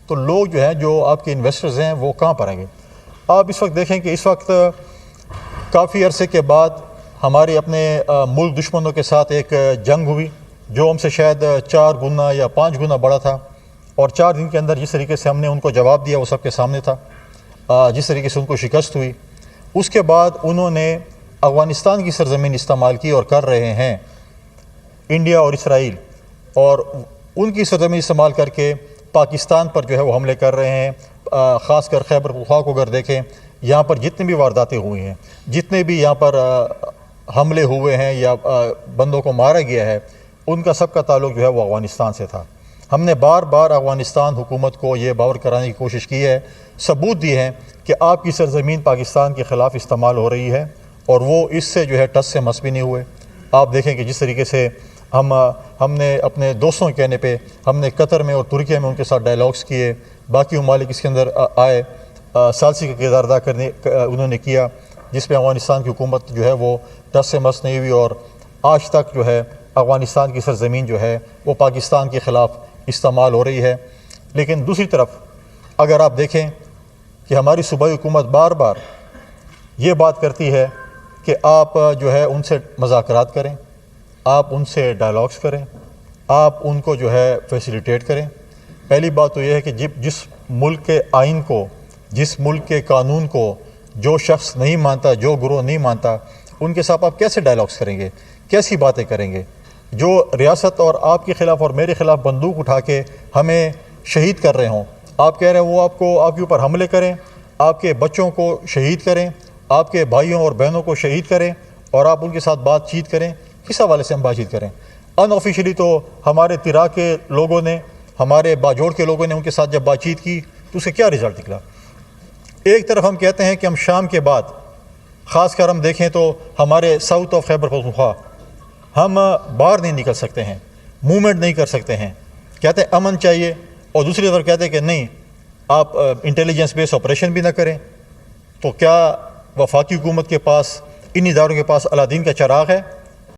تو لوگ جو ہیں جو آپ کے انویسٹرز ہیں وہ کہاں پر آئیں گے؟ آپ اس وقت دیکھیں کہ اس وقت کافی عرصے کے بعد ہمارے اپنے ملک دشمنوں کے ساتھ ایک جنگ ہوئی جو ہم سے شاید 4 گنا یا 5 گنا بڑا تھا، اور 4 دن کے اندر جس طریقے سے ہم نے ان کو جواب دیا وہ سب کے سامنے تھا، جس طریقے سے ان کو شکست ہوئی۔ اس کے بعد انہوں نے افغانستان کی سرزمین استعمال کی اور کر رہے ہیں، انڈیا اور اسرائیل، اور ان کی سرزمین استعمال کر کے پاکستان پر جو ہے وہ حملے کر رہے ہیں۔ خاص کر خیبر پختونخوا کو اگر دیکھیں، یہاں پر جتنے بھی وارداتیں ہوئی ہیں، جتنے بھی یہاں پر حملے ہوئے ہیں یا بندوں کو مارا گیا ہے، ان کا سب کا تعلق جو ہے وہ افغانستان سے تھا۔ ہم نے بار بار افغانستان حکومت کو یہ باور کرانے کی کوشش کی ہے، ثبوت دیے ہیں کہ آپ کی سرزمین پاکستان کے خلاف استعمال ہو رہی ہے، اور وہ اس سے جو ہے ٹس سے مس بھی نہیں ہوئے۔ آپ دیکھیں کہ جس طریقے سے ہم نے اپنے دوستوں کے کہنے پہ ہم نے قطر میں اور ترکیہ میں ان کے ساتھ ڈائلاگس کیے، باقی ممالک اس کے اندر آئے، ثالثی کا کردار ادا کرنے انہوں نے کیا، جس میں افغانستان کی حکومت جو ہے وہ ٹس سے مس نہیں ہوئی، اور آج تک جو ہے افغانستان کی سرزمین جو ہے وہ پاکستان کے خلاف استعمال ہو رہی ہے۔ لیکن دوسری طرف اگر آپ دیکھیں کہ ہماری صوبائی حکومت بار بار یہ بات کرتی ہے کہ آپ جو ہے ان سے مذاکرات کریں، آپ ان سے ڈائلاگس کریں، آپ ان کو جو ہے فیسیلیٹیٹ کریں۔ پہلی بات تو یہ ہے کہ جس ملک کے آئین کو، جس ملک کے قانون کو جو شخص نہیں مانتا، جو گروہ نہیں مانتا، ان کے ساتھ آپ کیسے ڈائلاگس کریں گے، کیسی باتیں کریں گے؟ جو ریاست اور آپ کے خلاف اور میرے خلاف بندوق اٹھا کے ہمیں شہید کر رہے ہوں، آپ کہہ رہے ہیں وہ آپ کے اوپر حملے کریں، آپ کے بچوں کو شہید کریں، آپ کے بھائیوں اور بہنوں کو شہید کریں، اور آپ ان کے ساتھ بات چیت کریں۔ کس حوالے سے ہم بات چیت کریں؟ ان آفیشلی تو ہمارے تیراک کے لوگوں نے، ہمارے باجوڑ کے لوگوں نے ان کے ساتھ جب بات چیت کی تو اسے کیا رزلٹ نکلا؟ ایک طرف ہم کہتے ہیں کہ ہم شام کے بعد، خاص کر ہم دیکھیں تو ہمارے ساؤتھ آف خیبر پختونخوا، ہم باہر نہیں نکل سکتے ہیں، موومنٹ نہیں کر سکتے ہیں، کہتے ہیں امن چاہیے، اور دوسری طرف کہتے ہیں کہ نہیں، آپ انٹیلیجنس بیس آپریشن بھی نہ کریں۔ تو کیا وفاقی حکومت کے پاس، ان اداروں کے پاس الادین کا چراغ ہے